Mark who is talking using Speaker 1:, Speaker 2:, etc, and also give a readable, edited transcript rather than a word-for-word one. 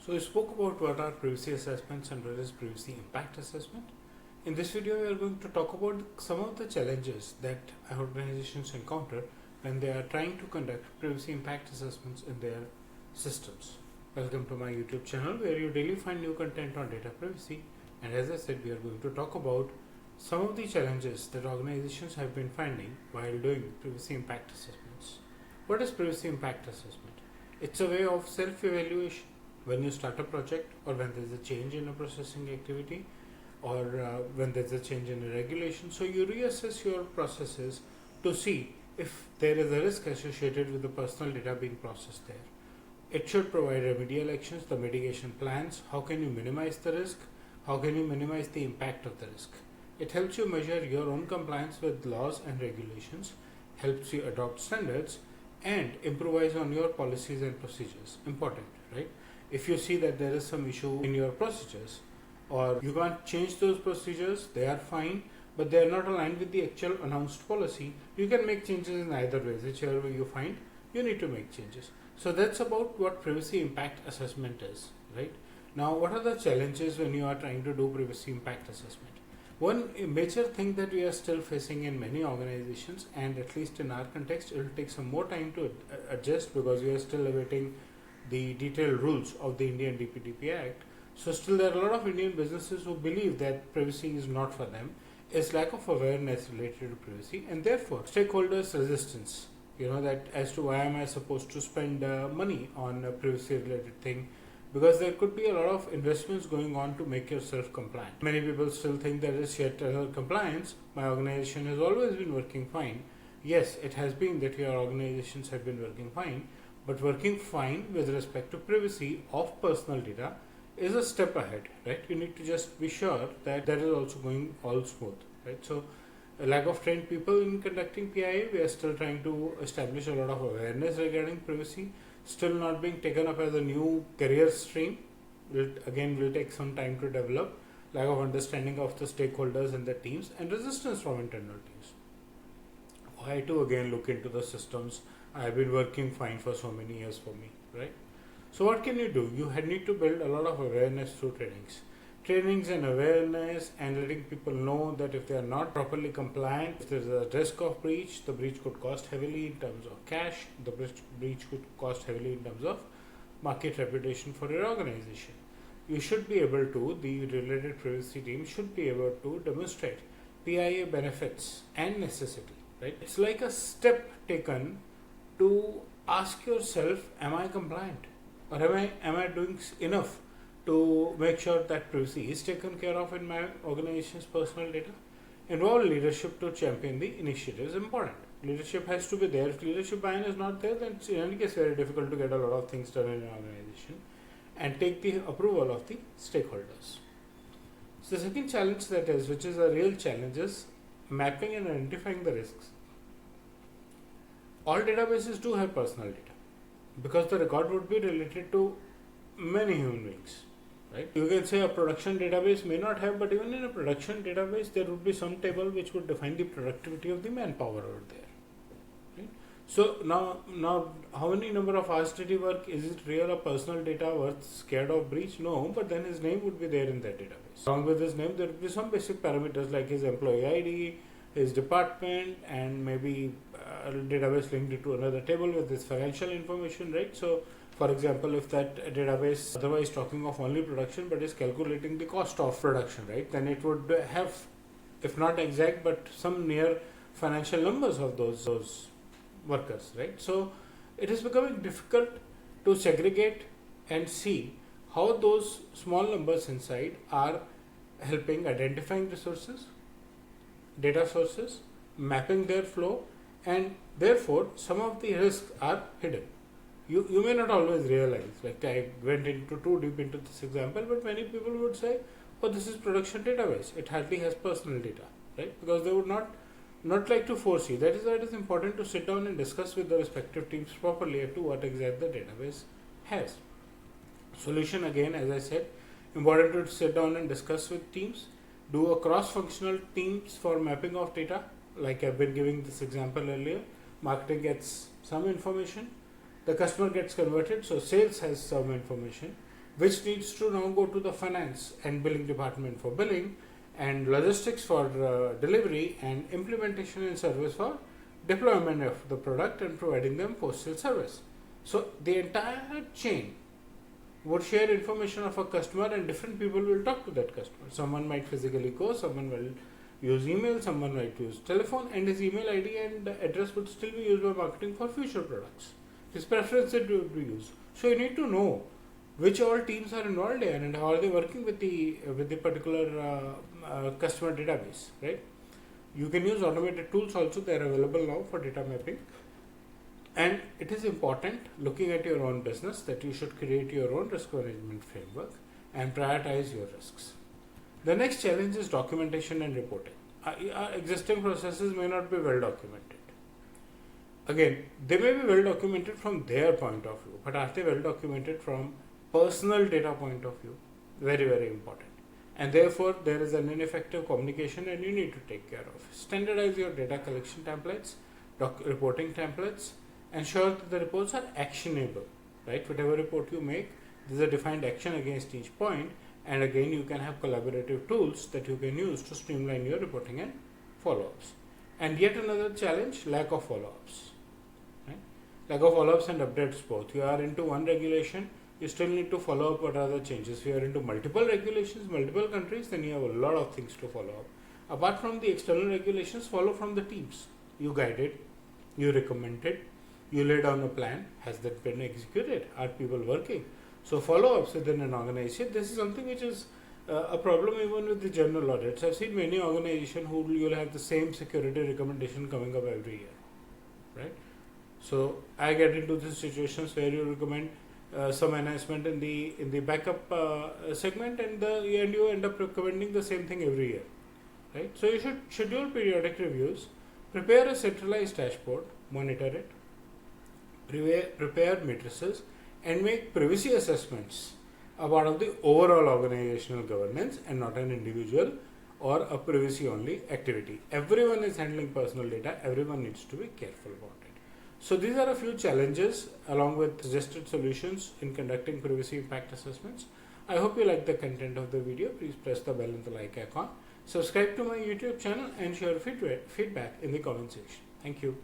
Speaker 1: So we spoke about what are privacy assessments and what is privacy impact assessment. In this video, we are going to talk about some of the challenges that organizations encounter when they are trying to conduct privacy impact assessments in their systems. Welcome to my YouTube channel where you daily find new content on data privacy, and as I said, we are going to talk about some of the challenges that organizations have been finding while doing privacy impact assessments. What is privacy impact assessment? It's a way of self-evaluation when you start a project, or when there's a change in a processing activity, or when there's a change in a regulation. So you reassess your processes to see if there is a risk associated with the personal data being processed there. It should provide remedial actions, the mitigation plans, how can you minimize the risk, how can you minimize the impact of the risk. It helps you measure your own compliance with laws and regulations, helps you adopt standards, and improvise on your policies and procedures. Important, right? If you see that there is some issue in your procedures, or you can't change those procedures, they are fine, but they are not aligned with the actual announced policy, you can make changes in either way. Whichever way you find, you need to make changes. So that's about what privacy impact assessment is, right? Now, what are the challenges when you are trying to do privacy impact assessment? One major thing that we are still facing in many organizations, and at least in our context, it will take some more time to adjust because we are still awaiting the detailed rules of the Indian DPDP Act. So still there are a lot of Indian businesses who believe that privacy is not for them, is lack of awareness related to privacy, and therefore stakeholders' resistance, that as to why am I supposed to spend money on a privacy related thing, because there could be a lot of investments going on to make yourself compliant. Many people still think there is yet another compliance. My organization has always been working fine. Yes, it has been that your organizations have been working fine, but working fine with respect to privacy of personal data is a step ahead, right? You need to just be sure that that is also going all smooth, right? So a lack of trained people in conducting PIA, we are still trying to establish a lot of awareness regarding privacy, still not being taken up as a new career stream. Will take some time to develop. Lack of understanding of the stakeholders and the teams, and resistance from internal teams. Why to again look into the systems? I have been working fine for so many years for me, right? So what can you do? You need to build a lot of awareness through trainings and awareness, and letting people know that if they are not properly compliant, if there is a risk of breach, the breach could cost heavily in terms of cash, the breach could cost heavily in terms of market reputation for your organization. You should be able to, the related privacy team should be able to demonstrate PIA benefits and necessity, right? It's like a step taken to ask yourself, am I compliant? Or am I doing enough to make sure that privacy is taken care of in my organization's personal data? Involve leadership to champion the initiative is important. Leadership has to be there. If leadership buy-in is not there, then it's in any case very difficult to get a lot of things done in an organization and take the approval of the stakeholders. So the second challenge which is a real challenge, is mapping and identifying the risks. All databases do have personal data, because the record would be related to many human beings, right? You can say a production database may not have, but even in a production database, there would be some table which would define the productivity of the manpower over there, right? So now, how many number of hours did he work? Is it real or personal data worth scared of breach? No, but then his name would be there in that database. Along with his name, there would be some basic parameters like his employee ID, his department, and maybe a database linked to another table with his financial information, right? So for example, if that database otherwise talking of only production but is calculating the cost of production, right, then it would have, if not exact, but some near financial numbers of those workers, right? So it is becoming difficult to segregate and see how those small numbers inside are helping identifying resources, data sources, mapping their flow, and therefore some of the risks are hidden. You may not always realize, like I went too deep into this example, but many people would say, oh, this is production database, it hardly has personal data, right? Because they would not like to foresee. That is why it is important to sit down and discuss with the respective teams properly as to what exactly the database has. Solution, again, as I said, important to sit down and discuss with teams, do a cross-functional teams for mapping of data, like I've been giving this example earlier. Marketing gets some information, the customer gets converted, so sales has some information, which needs to now go to the finance and billing department for billing, and logistics for delivery, and implementation and service for deployment of the product and providing them post-sale service. So the entire chain would share information of a customer, and different people will talk to that customer. Someone might physically go, someone will use email, someone might use telephone, and his email ID and address would still be used by marketing for future products. His preference it would be used. So you need to know which all teams are involved here and how are they working with the particular customer database, right? You can use automated tools also. They are available now for data mapping. And it is important, looking at your own business, that you should create your own risk management framework and prioritize your risks. The next challenge is documentation and reporting. Our existing processes may not be well documented. Again, they may be well documented from their point of view, but are they well documented from personal data point of view? Very, very important. And therefore, there is an ineffective communication and you need to take care of. Standardize your data collection templates, reporting templates, ensure that the reports are actionable, right? Whatever report you make, there's a defined action against each point, and again you can have collaborative tools that you can use to streamline your reporting and follow-ups. And yet another challenge, lack of follow-ups, right? Lack of follow-ups and updates both. You are into one regulation, you still need to follow up what are the changes. If you are into multiple regulations, multiple countries, then you have a lot of things to follow up. Apart from the external regulations, follow from the teams. You guided, you recommended, you lay down a plan. Has that been executed? Are people working? So follow-ups within an organization. This is something which is a problem even with the general audits. I've seen many organizations who you'll have the same security recommendation coming up every year, right? So I get into these situations where you recommend some enhancement in the backup segment, and you end up recommending the same thing every year, right? So you should schedule periodic reviews, prepare a centralized dashboard, monitor it, prepare matrices, and make privacy assessments a part of the overall organizational governance and not an individual or a privacy only activity. Everyone is handling personal data. Everyone needs to be careful about it. So these are a few challenges along with suggested solutions in conducting privacy impact assessments. I hope you like the content of the video. Please press the bell and the like icon. Subscribe to my YouTube channel and share feedback in the comment section. Thank you.